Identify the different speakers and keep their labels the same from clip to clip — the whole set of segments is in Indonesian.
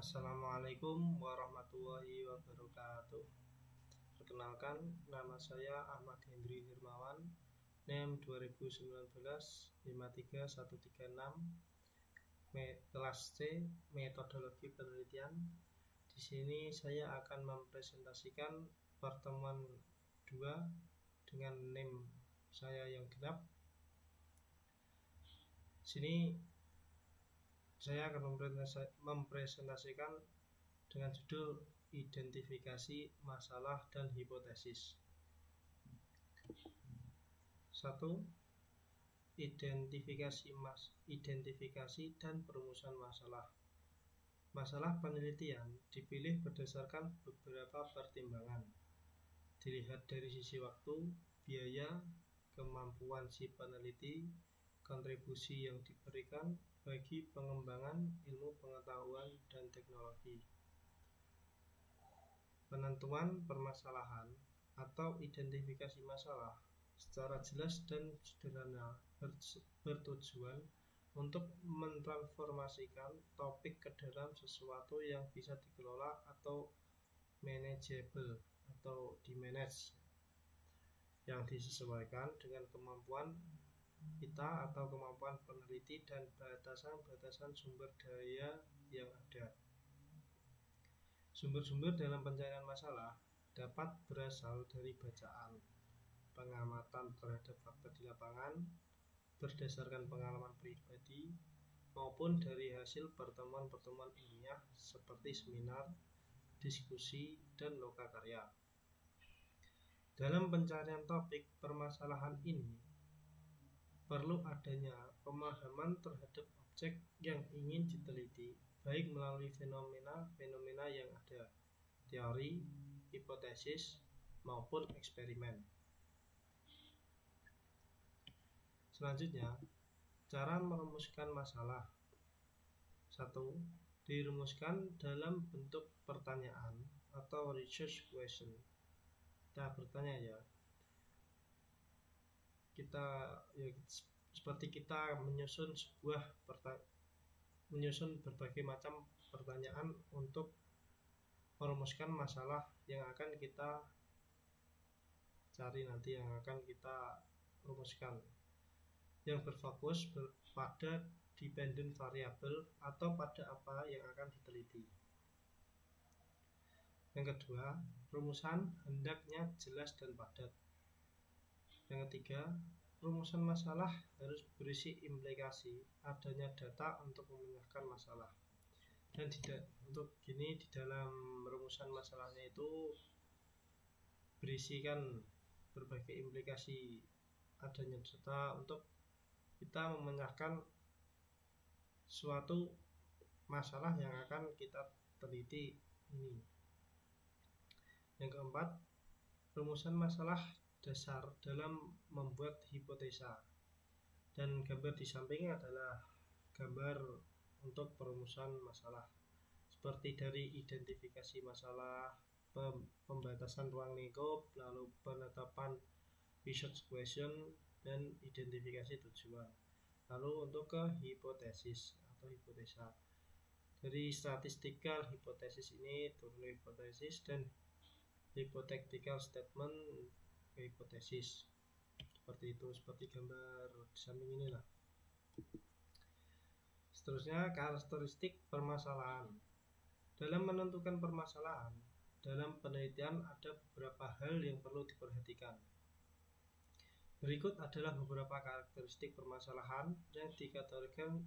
Speaker 1: Assalamualaikum warahmatullahi wabarakatuh. Perkenalkan, nama saya Ahmad Hendri Hirmawan, NEM 2019-53136, kelas C, metodologi penelitian. Di sini saya akan mempresentasikan pertemuan 2 dengan NEM saya yang genap. Sini saya akan mempresentasikan dengan judul identifikasi masalah dan hipotesis. 1. Identifikasi dan perumusan masalah. Masalah penelitian dipilih berdasarkan beberapa pertimbangan. Dilihat dari sisi waktu, biaya, kemampuan si peneliti, kontribusi yang diberikan bagi pengembangan ilmu pengetahuan dan teknologi. Penentuan permasalahan atau identifikasi masalah secara jelas dan sederhana bertujuan untuk mentransformasikan topik ke dalam sesuatu yang bisa dikelola atau manageable atau dimanage, yang disesuaikan dengan kemampuan kita atau kemampuan peneliti dan batasan-batasan sumber daya yang ada. Sumber-sumber dalam pencarian masalah dapat berasal dari bacaan, pengamatan terhadap fakta di lapangan, berdasarkan pengalaman pribadi, maupun dari hasil pertemuan-pertemuan ilmiah seperti seminar, diskusi, dan lokakarya. Dalam pencarian topik permasalahan ini, perlu adanya pemahaman terhadap objek yang ingin diteliti, baik melalui fenomena yang ada, teori, hipotesis, maupun eksperimen. Selanjutnya, cara merumuskan masalah. 1. Dirumuskan dalam bentuk pertanyaan atau research question. Kita bertanya seperti kita menyusun berbagai macam pertanyaan untuk merumuskan masalah yang akan kita cari nanti, yang akan kita rumuskan, yang berfokus pada dependent variable atau pada apa yang akan diteliti. Yang kedua, rumusan hendaknya jelas dan padat. Yang ketiga, rumusan masalah harus berisi implikasi adanya data untuk memecahkan masalah. Dan di dalam rumusan masalahnya itu berisikan berbagai implikasi adanya data untuk kita memecahkan suatu masalah yang akan kita teliti ini. Yang keempat, rumusan masalah dasar dalam membuat hipotesa, dan gambar di sampingnya adalah gambar untuk perumusan masalah, seperti dari identifikasi masalah, pembatasan ruang lingkup, lalu penetapan research question, dan identifikasi tujuan. Lalu untuk ke hipotesis atau hipotesa, dari statistical hipotesis ini turun hipotesis, dan hypothetical statement hipotesis, seperti itu, seperti gambar di samping inilah. Seterusnya, karakteristik permasalahan. Dalam menentukan permasalahan dalam penelitian ada beberapa hal yang perlu diperhatikan. Berikut adalah beberapa karakteristik permasalahan yang dikategorikan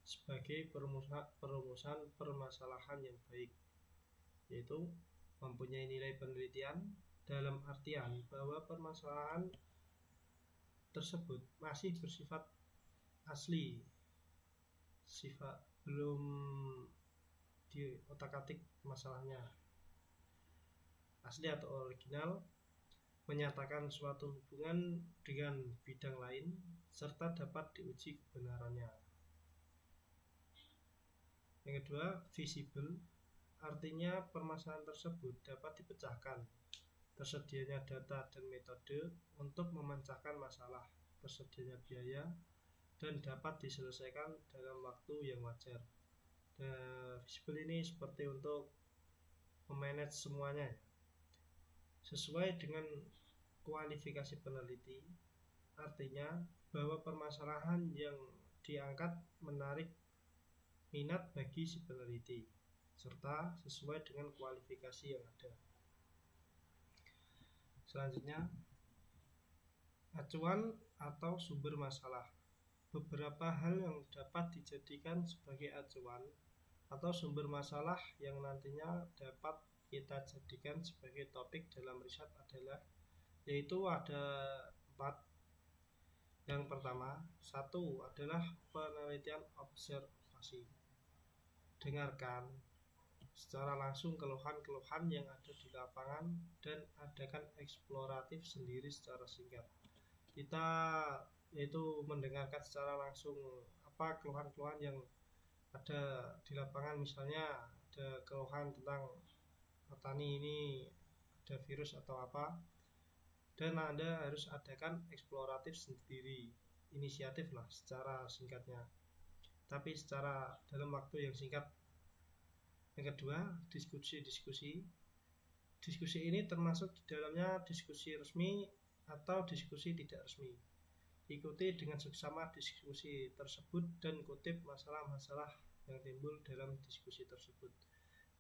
Speaker 1: sebagai perumusan permasalahan yang baik, yaitu mempunyai nilai penelitian, dalam artian bahwa permasalahan tersebut masih bersifat asli, belum diotak-atik masalahnya, asli atau original, menyatakan suatu hubungan dengan bidang lain, serta dapat diuji kebenarannya. Yang kedua, visible, artinya permasalahan tersebut dapat dipecahkan, tersedianya data dan metode untuk memecahkan masalah, tersedianya biaya, dan dapat diselesaikan dalam waktu yang wajar. Visible ini seperti untuk memanage semuanya sesuai dengan kualifikasi peneliti, artinya bahwa permasalahan yang diangkat menarik minat bagi si peneliti serta sesuai dengan kualifikasi yang ada. Selanjutnya, acuan atau sumber masalah. Beberapa hal yang dapat dijadikan sebagai acuan atau sumber masalah yang nantinya dapat kita jadikan sebagai topik dalam riset adalah, yaitu ada 4. Yang pertama, 1 adalah penelitian observasi. Dengarkan secara langsung keluhan-keluhan yang ada di lapangan dan adakan eksploratif sendiri secara singkat. Kita yaitu mendengarkan secara langsung apa keluhan-keluhan yang ada di lapangan, misalnya ada keluhan tentang petani ini ada virus atau apa, dan Anda harus adakan eksploratif sendiri, inisiatif lah secara singkatnya, tapi secara dalam waktu yang singkat. Yang kedua, diskusi ini termasuk di dalamnya diskusi resmi atau diskusi tidak resmi. Ikuti dengan seksama diskusi tersebut dan kutip masalah-masalah yang timbul dalam diskusi tersebut.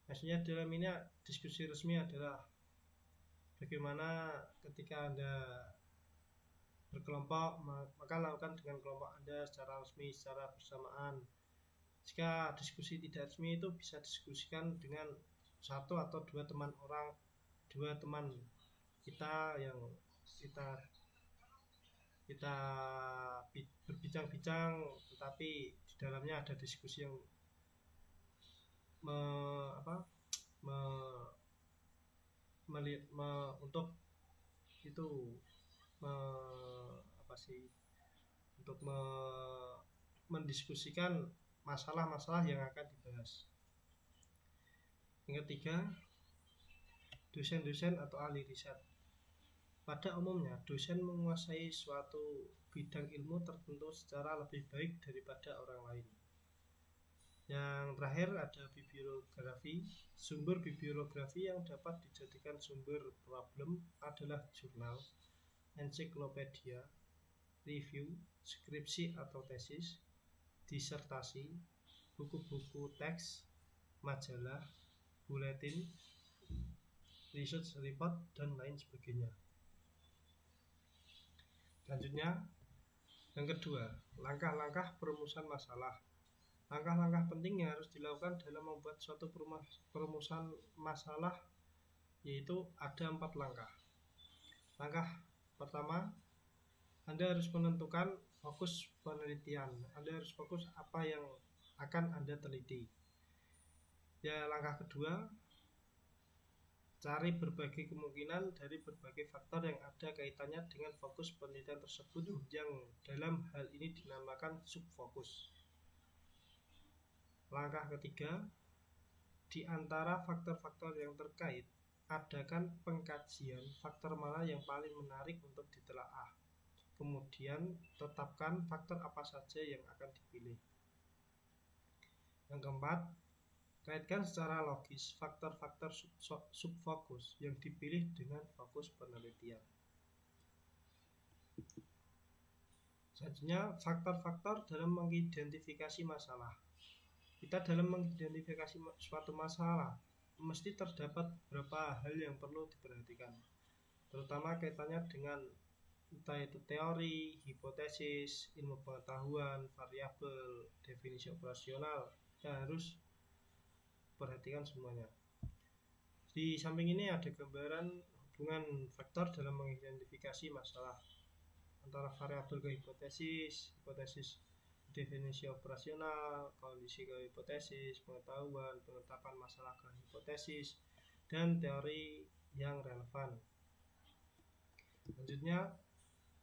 Speaker 1: Maksudnya dalam ini diskusi resmi adalah bagaimana ketika Anda berkelompok, maka lakukan dengan kelompok Anda secara resmi, secara bersamaan. Jika diskusi tidak resmi itu bisa diskusikan dengan 1 atau 2 teman kita yang kita berbincang-bincang, tetapi di dalamnya ada diskusi yang untuk itu untuk mendiskusikan masalah-masalah yang akan dibahas. Yang ketiga, dosen-dosen atau ahli riset. Pada umumnya, dosen menguasai suatu bidang ilmu tertentu secara lebih baik daripada orang lain. Yang terakhir ada bibliografi. Sumber bibliografi yang dapat dijadikan sumber problem adalah jurnal, ensiklopedia, review, skripsi atau tesis, disertasi, buku-buku teks, majalah, buletin, research report, dan lain sebagainya. Selanjutnya, yang kedua, langkah-langkah perumusan masalah. Langkah-langkah penting yang harus dilakukan dalam membuat suatu perumusan masalah, yaitu ada 4 langkah. Langkah pertama, Anda harus menentukan fokus penelitian. Anda harus fokus apa yang akan Anda teliti. Ya, langkah kedua, cari berbagai kemungkinan dari berbagai faktor yang ada kaitannya dengan fokus penelitian tersebut, yang dalam hal ini dinamakan subfokus. Langkah ketiga, di antara faktor-faktor yang terkait, adakan pengkajian faktor mana yang paling menarik untuk ditelaah. Kemudian tetapkan faktor apa saja yang akan dipilih. Yang keempat, kaitkan secara logis faktor-faktor subfokus yang dipilih dengan fokus penelitian. Selanjutnya, faktor-faktor dalam mengidentifikasi masalah. Kita dalam mengidentifikasi suatu masalah mesti terdapat beberapa hal yang perlu diperhatikan, terutama kaitannya dengan entah itu teori, hipotesis, ilmu pengetahuan, variabel, definisi operasional. Kita harus perhatikan semuanya. Di samping ini ada gambaran hubungan faktor dalam mengidentifikasi masalah antara variabel ke hipotesis, definisi operasional, kondisi ke hipotesis, pengetahuan, penetapan masalah ke hipotesis, dan teori yang relevan. Selanjutnya,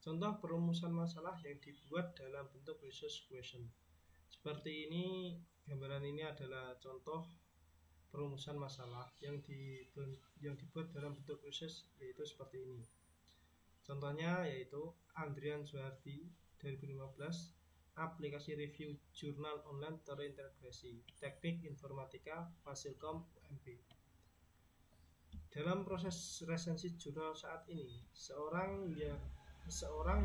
Speaker 1: contoh perumusan masalah yang dibuat dalam bentuk research question. Seperti ini, gambaran ini adalah contoh perumusan masalah yang dibuat dalam bentuk research, yaitu seperti ini. Contohnya yaitu Andrian Suhardi 2015 aplikasi review jurnal online terintegrasi, teknik informatika, Fasilkom UMB. Dalam proses resensi jurnal saat ini, seorang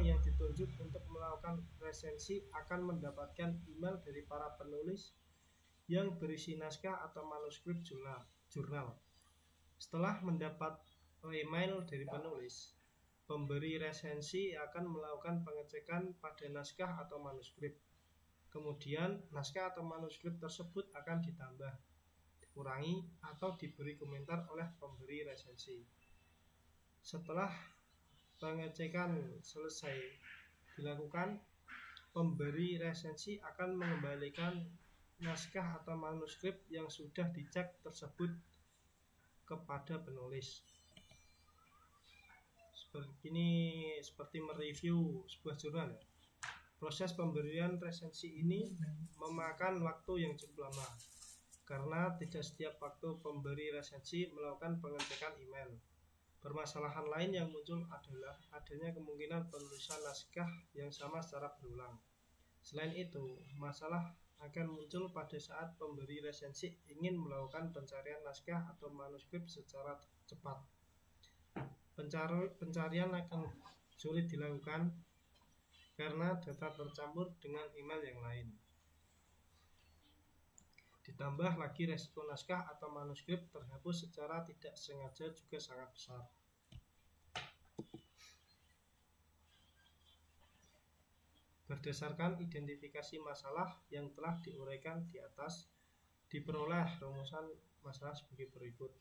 Speaker 1: yang ditunjuk untuk melakukan resensi akan mendapatkan email dari para penulis yang berisi naskah atau manuskrip jurnal. Setelah mendapat email dari penulis, pemberi resensi akan melakukan pengecekan pada naskah atau manuskrip. Kemudian, naskah atau manuskrip tersebut akan ditambah, dikurangi, atau diberi komentar oleh pemberi resensi. Setelah pengecekan selesai dilakukan, pemberi resensi akan mengembalikan naskah atau manuskrip yang sudah dicek tersebut kepada penulis. Seperti mereview sebuah jurnal. Proses pemberian resensi ini memakan waktu yang cukup lama karena tidak setiap waktu pemberi resensi melakukan pengecekan email. Permasalahan lain yang muncul adalah adanya kemungkinan penulisan naskah yang sama secara berulang. Selain itu, masalah akan muncul pada saat pemberi resensi ingin melakukan pencarian naskah atau manuskrip secara cepat. Pencarian akan sulit dilakukan karena data tercampur dengan email yang lain. Ditambah lagi resiko naskah atau manuskrip terhapus secara tidak sengaja juga sangat besar. Berdasarkan identifikasi masalah yang telah diuraikan di atas, diperoleh rumusan masalah sebagai berikut.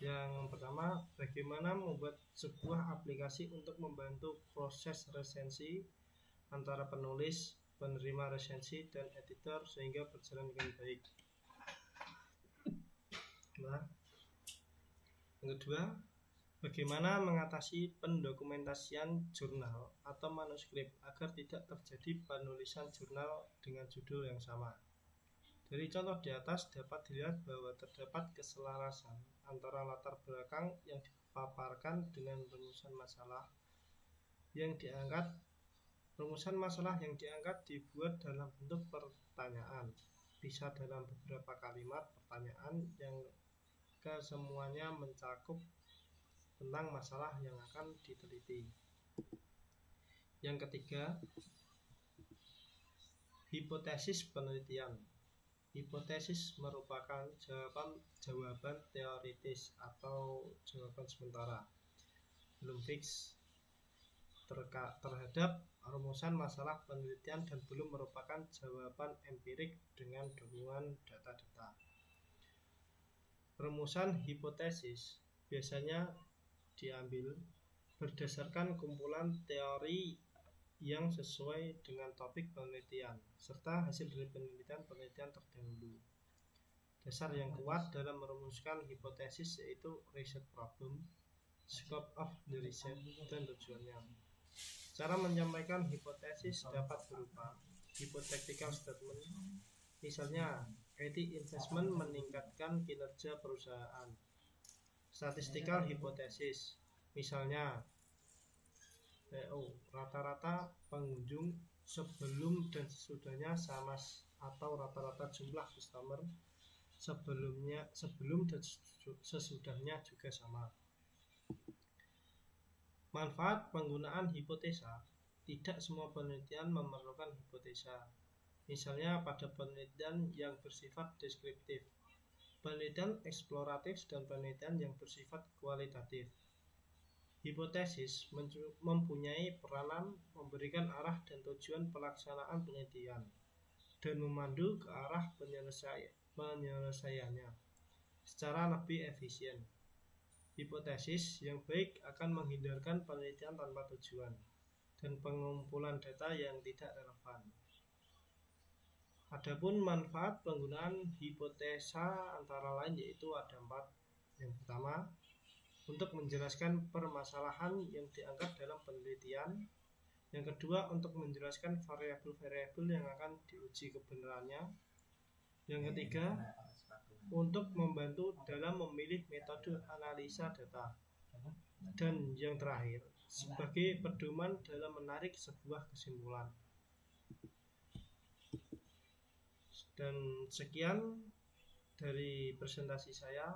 Speaker 1: Yang pertama, bagaimana membuat sebuah aplikasi untuk membantu proses resensi antara penulis, penerima resensi, dan editor sehingga berjalan dengan baik. Nah, yang kedua, bagaimana mengatasi pendokumentasian jurnal atau manuskrip agar tidak terjadi penulisan jurnal dengan judul yang sama. Dari contoh di atas dapat dilihat bahwa terdapat keselarasan antara latar belakang yang dipaparkan dengan rumusan masalah yang diangkat. Rumusan masalah yang diangkat dibuat dalam bentuk pertanyaan, bisa dalam beberapa kalimat pertanyaan yang kesemuanya mencakup tentang masalah yang akan diteliti. Yang ketiga, hipotesis penelitian. Hipotesis merupakan jawaban teoritis atau jawaban sementara, belum fix terhadap rumusan masalah penelitian dan belum merupakan jawaban empirik dengan dukungan data-data. Rumusan hipotesis biasanya diambil berdasarkan kumpulan teori yang sesuai dengan topik penelitian serta hasil dari penelitian terdahulu. Dasar yang kuat dalam merumuskan hipotesis yaitu research problem, scope of the research, dan tujuannya. Cara menyampaikan hipotesis dapat berupa hypothetical statement, misalnya IT investment meningkatkan kinerja perusahaan. Statistical hypothesis, misalnya rata-rata pengunjung sebelum dan sesudahnya sama atau rata-rata jumlah customer sebelum dan sesudahnya juga sama. Manfaat penggunaan hipotesa. Tidak semua penelitian memerlukan hipotesa. Misalnya pada penelitian yang bersifat deskriptif, penelitian eksploratif, dan penelitian yang bersifat kualitatif. Hipotesis mempunyai peranan memberikan arah dan tujuan pelaksanaan penelitian dan memandu ke arah penyelesaiannya secara lebih efisien. Hipotesis yang baik akan menghindarkan penelitian tanpa tujuan dan pengumpulan data yang tidak relevan. Adapun manfaat penggunaan hipotesa antara lain yaitu ada 4. Yang pertama, untuk menjelaskan permasalahan yang diangkat dalam penelitian. Yang kedua, untuk menjelaskan variabel-variabel yang akan diuji kebenarannya. Yang ketiga, untuk membantu dalam memilih metode analisa data. Dan yang terakhir, sebagai pedoman dalam menarik sebuah kesimpulan. Dan sekian dari presentasi saya.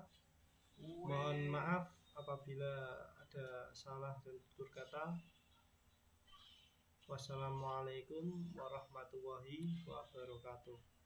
Speaker 1: Mohon maaf apabila ada salah dan tutur kata. Wassalamualaikum warahmatullahi wabarakatuh.